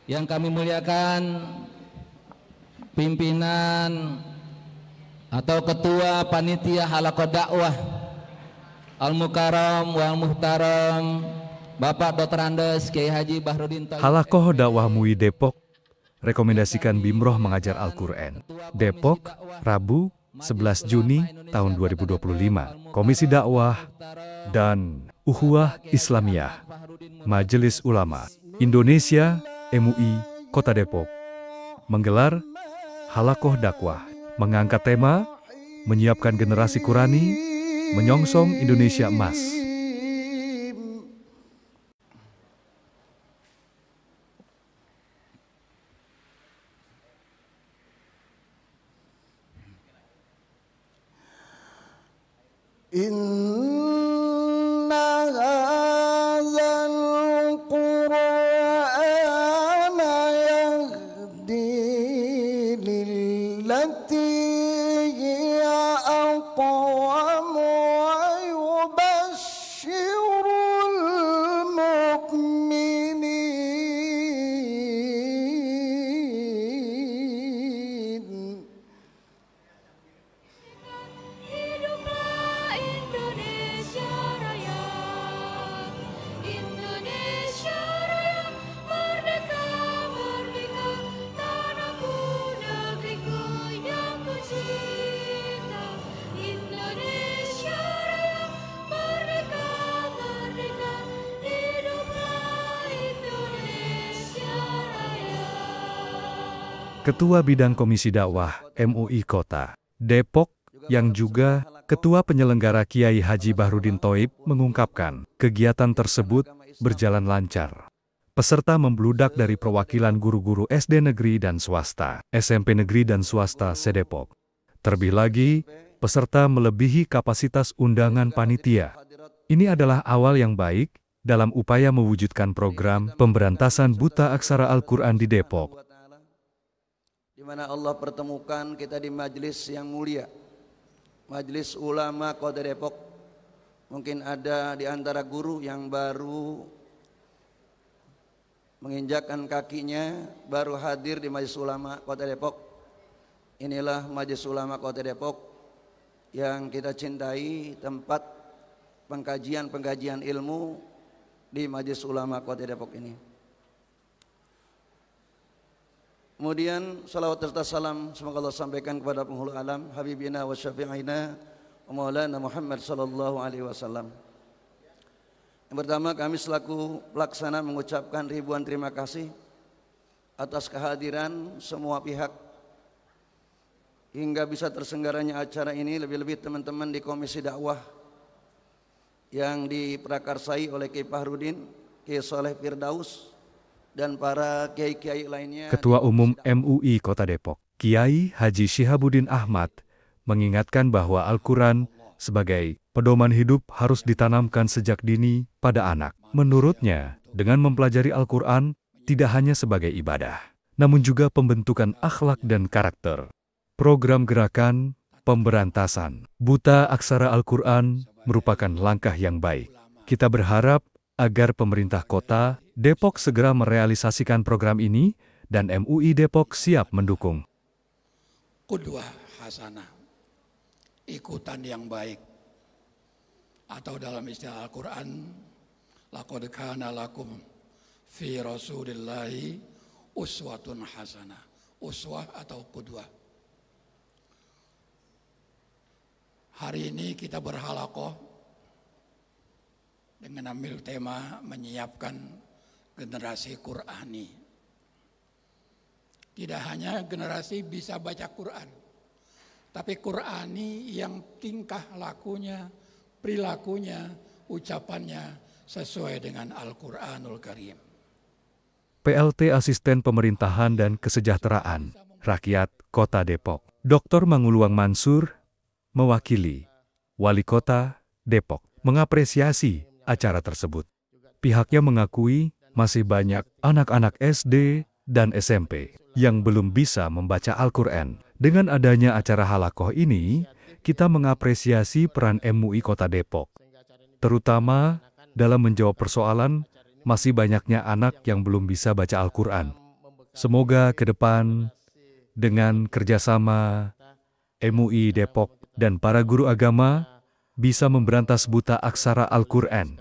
Yang kami muliakan pimpinan atau ketua panitia halaqah dakwah Al-Mukarram wal Muhtaram Bapak Dr. Andes Kiai Haji Bahrudin Thaib. Halaqah dakwah MUI Depok rekomendasikan Bimroh mengajar Al-Quran. Depok, Rabu 11 Juni tahun 2025. Komisi Dakwah dan Ukhuwah Islamiyah Majelis Ulama Indonesia MUI Kota Depok menggelar Halaqah dakwah, mengangkat tema menyiapkan generasi Qurani, menyongsong Indonesia Emas. Ketua Bidang Komisi Dakwah MUI Kota Depok yang juga Ketua Penyelenggara Kiai Haji Bahrudin Thaib mengungkapkan kegiatan tersebut berjalan lancar. Peserta membludak dari perwakilan guru-guru SD negeri dan swasta, SMP negeri dan swasta se-Depok. Terlebih lagi, peserta melebihi kapasitas undangan panitia. Ini adalah awal yang baik dalam upaya mewujudkan program pemberantasan buta aksara Al-Quran di Depok. Di mana Allah pertemukan kita di majelis yang mulia, Majelis Ulama Kota Depok. Mungkin ada di antara guru yang baru menginjakkan kakinya, baru hadir di Majelis Ulama Kota Depok. Inilah Majelis Ulama Kota Depok yang kita cintai, tempat pengkajian ilmu di Majelis Ulama Kota Depok ini. Kemudian salawat serta salam semoga Allah sampaikan kepada penghulu alam Habibina wa syafi'ina wa maulana Muhammad sallallahu alaihi wasallam. Yang pertama, kami selaku pelaksana mengucapkan ribuan terima kasih atas kehadiran semua pihak hingga bisa terselenggaranya acara ini, lebih-lebih teman-teman di Komisi Dakwah yang diprakarsai oleh Kiai Bahrudin, Kiai Saleh Firdaus, dan para kiai-kiai lainnya. Ketua Umum MUI Kota Depok, Kiai Haji Syihabuddin Ahmad, mengingatkan bahwa Al-Quran sebagai pedoman hidup harus ditanamkan sejak dini pada anak. Menurutnya, dengan mempelajari Al-Quran tidak hanya sebagai ibadah, namun juga pembentukan akhlak dan karakter. Program gerakan pemberantasan buta aksara Al-Quran merupakan langkah yang baik. Kita berharap agar pemerintah kota Depok segera merealisasikan program ini dan MUI Depok siap mendukung. Qudwah hasanah, ikutan yang baik, atau dalam istilah Al-Quran, laqad kana lakum fi rasulillahi uswatun hasanah. Uswah atau qudwah. Hari ini kita berhalaqah dengan ambil tema menyiapkan generasi Qurani. Tidak hanya generasi bisa baca Quran, tapi Qurani yang tingkah lakunya, perilakunya, ucapannya sesuai dengan Al-Quranul Karim. PLT Asisten Pemerintahan dan Kesejahteraan Rakyat Kota Depok, Dr. Manguluang Mansur, mewakili Wali Kota Depok, mengapresiasi acara tersebut. Pihaknya mengakui masih banyak anak-anak SD dan SMP yang belum bisa membaca Al-Quran. Dengan adanya acara halaqah ini, kita mengapresiasi peran MUI Kota Depok, terutama dalam menjawab persoalan masih banyaknya anak yang belum bisa baca Al-Quran. Semoga ke depan dengan kerjasama MUI Depok dan para guru agama bisa memberantas buta aksara Al-Quran.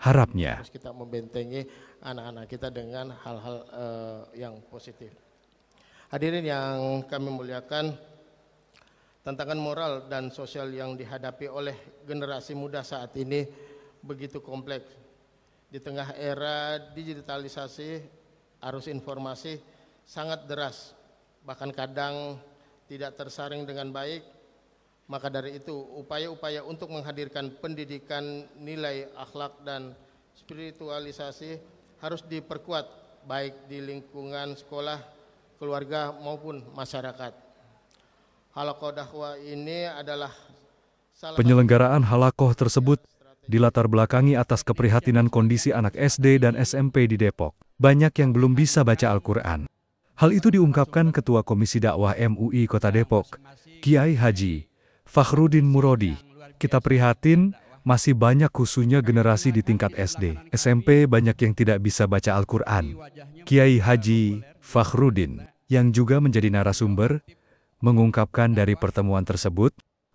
Harapnya. Harus kita membentengi anak-anak kita dengan hal-hal yang positif. Hadirin yang kami muliakan, tantangan moral dan sosial yang dihadapi oleh generasi muda saat ini begitu kompleks. Di tengah era digitalisasi, arus informasi sangat deras, bahkan kadang tidak tersaring dengan baik. Maka dari itu, upaya-upaya untuk menghadirkan pendidikan nilai akhlak dan spiritualisasi harus diperkuat baik di lingkungan sekolah, keluarga maupun masyarakat. Halaqah dakwah ini adalah Penyelenggaraan halakoh tersebut dilatar belakangi atas keprihatinan kondisi anak SD dan SMP di Depok. Banyak yang belum bisa baca Al-Quran. Hal itu diungkapkan Ketua Komisi Dakwah MUI Kota Depok, Kiai Haji Fakhruddin Murodi. Kita prihatin masih banyak khususnya generasi di tingkat SD, SMP banyak yang tidak bisa baca Al-Quran. Kiai Haji Fakhruddin, yang juga menjadi narasumber, mengungkapkan dari pertemuan tersebut,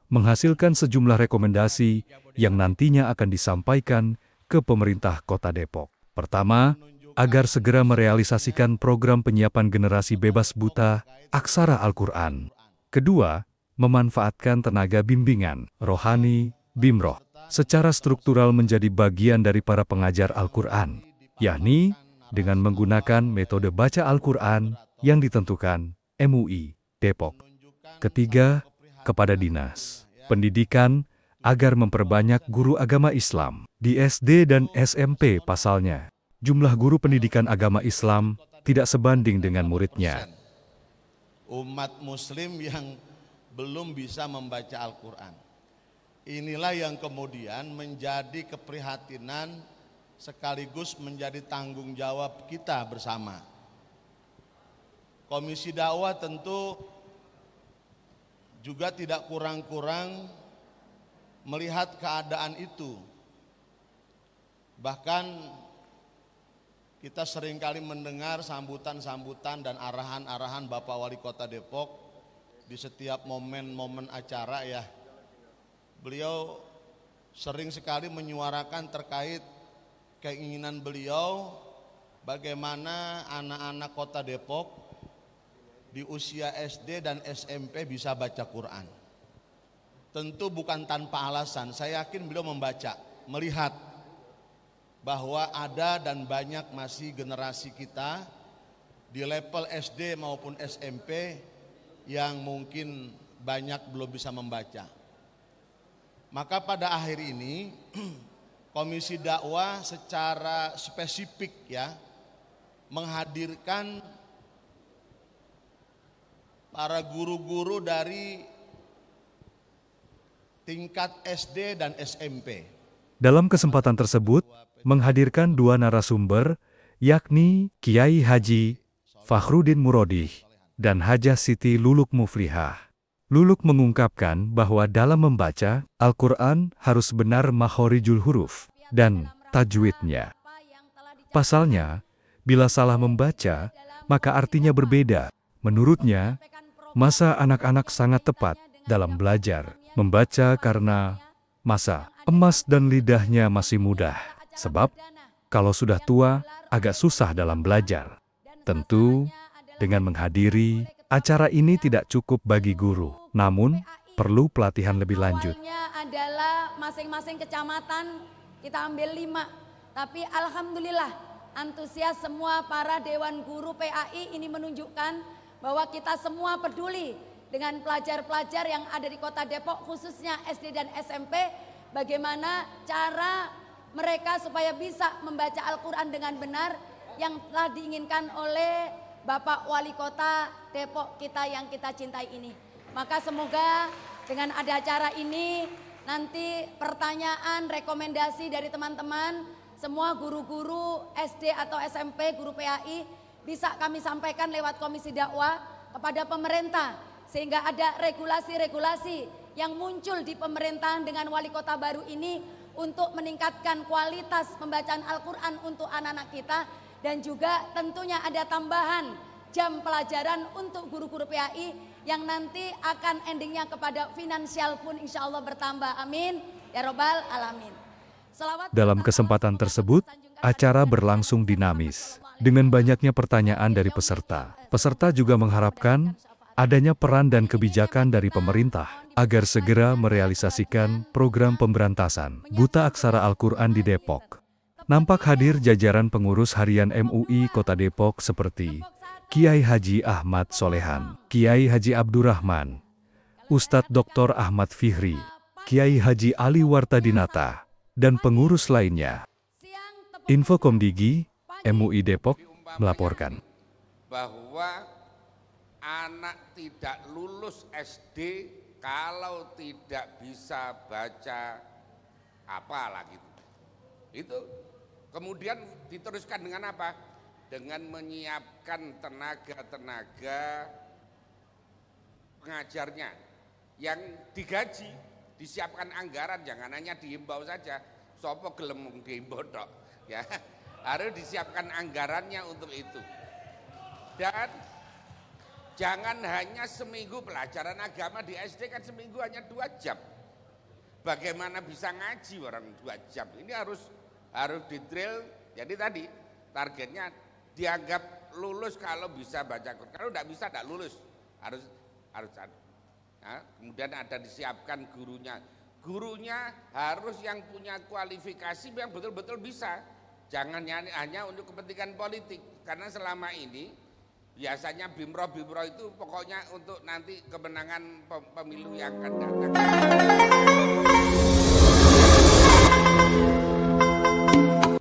menghasilkan sejumlah rekomendasi yang nantinya akan disampaikan ke pemerintah Kota Depok. Pertama, agar segera merealisasikan program penyiapan generasi bebas buta aksara Al-Quran. Kedua, memanfaatkan tenaga bimbingan, rohani, bimroh, secara struktural menjadi bagian dari para pengajar Al-Quran, yakni dengan menggunakan metode baca Al-Quran yang ditentukan MUI Depok. Ketiga, kepada Dinas Pendidikan agar memperbanyak guru agama Islam. Di SD dan SMP pasalnya, jumlah guru pendidikan agama Islam tidak sebanding dengan muridnya. Umat muslim yang belum bisa membaca Al-Quran. Inilah yang kemudian menjadi keprihatinan sekaligus menjadi tanggung jawab kita bersama. Komisi dakwah tentu juga tidak kurang-kurang melihat keadaan itu. Bahkan kita seringkali mendengar sambutan-sambutan dan arahan-arahan Bapak Wali Kota Depok di setiap momen-momen acara ya. Beliau sering sekali menyuarakan terkait keinginan beliau bagaimana anak-anak Kota Depok di usia SD dan SMP bisa baca Quran. Tentu bukan tanpa alasan, saya yakin beliau membaca, melihat bahwa ada dan banyak masih generasi kita di level SD maupun SMP yang mungkin banyak belum bisa membaca. Maka pada akhir ini Komisi Dakwah secara spesifik ya menghadirkan para guru-guru dari tingkat SD dan SMP. Dalam kesempatan tersebut, menghadirkan dua narasumber, yakni Kiai Haji Fakhruddin Murodi dan Hajah Siti Luluk Muflihah. Luluk mengungkapkan bahwa dalam membaca Al-Quran harus benar makhorijul huruf dan tajwidnya. Pasalnya, bila salah membaca, maka artinya berbeda. Menurutnya, masa anak-anak sangat tepat dalam belajar membaca karena masa emas dan lidahnya masih mudah. Sebab, kalau sudah tua, agak susah dalam belajar. Tentu, dengan menghadiri acara ini tidak cukup bagi guru, namun perlu pelatihan lebih lanjut. Adalah masing-masing kecamatan kita ambil 5, tapi alhamdulillah antusias semua para Dewan Guru PAI ini menunjukkan bahwa kita semua peduli dengan pelajar-pelajar yang ada di Kota Depok, khususnya SD dan SMP, bagaimana cara mereka supaya bisa membaca Al-Quran dengan benar yang telah diinginkan oleh Bapak Wali Kota Depok kita yang kita cintai ini. Maka semoga dengan ada acara ini nanti pertanyaan, rekomendasi dari teman-teman semua guru-guru SD atau SMP, guru PAI bisa kami sampaikan lewat Komisi Dakwah kepada pemerintah sehingga ada regulasi-regulasi yang muncul di pemerintahan dengan wali kota baru ini untuk meningkatkan kualitas pembacaan Al-Quran untuk anak-anak kita. Dan juga tentunya ada tambahan jam pelajaran untuk guru-guru PAI yang nanti akan endingnya kepada finansial pun insya Allah bertambah. Amin ya robbal alamin. Dalam kesempatan tersebut, acara berlangsung dinamis dengan banyaknya pertanyaan dari peserta. Peserta juga mengharapkan adanya peran dan kebijakan dari pemerintah agar segera merealisasikan program pemberantasan buta aksara Al-Quran di Depok. Nampak hadir jajaran pengurus harian MUI Kota Depok seperti Kiai Haji Ahmad Solehan, Kiai Haji Abdurrahman, Ustadz Dr. Ahmad Fihri, Kiai Haji Ali Wartadinata, dan pengurus lainnya. Infokom Digi, MUI Depok, melaporkan. Bahwa anak tidak lulus SD kalau tidak bisa baca apalah gitu. Itu kemudian diteruskan dengan apa? Dengan menyiapkan tenaga-tenaga pengajarnya yang digaji, disiapkan anggaran, jangan hanya dihimbau saja. Sopo gelem dihimbau tok, ya. Harus disiapkan anggarannya untuk itu. Dan jangan hanya seminggu pelajaran agama di SD kan seminggu hanya 2 jam. Bagaimana bisa ngaji orang 2 jam? Ini harus didrill. Jadi tadi targetnya dianggap lulus kalau bisa baca Quran. Kalau tidak bisa tidak lulus. Harus nah, kemudian ada disiapkan gurunya. Gurunya harus yang punya kualifikasi yang betul-betul bisa. Jangan hanya untuk kepentingan politik. Karena selama ini biasanya BIMRO itu pokoknya untuk nanti kemenangan pemilu yang akan datang.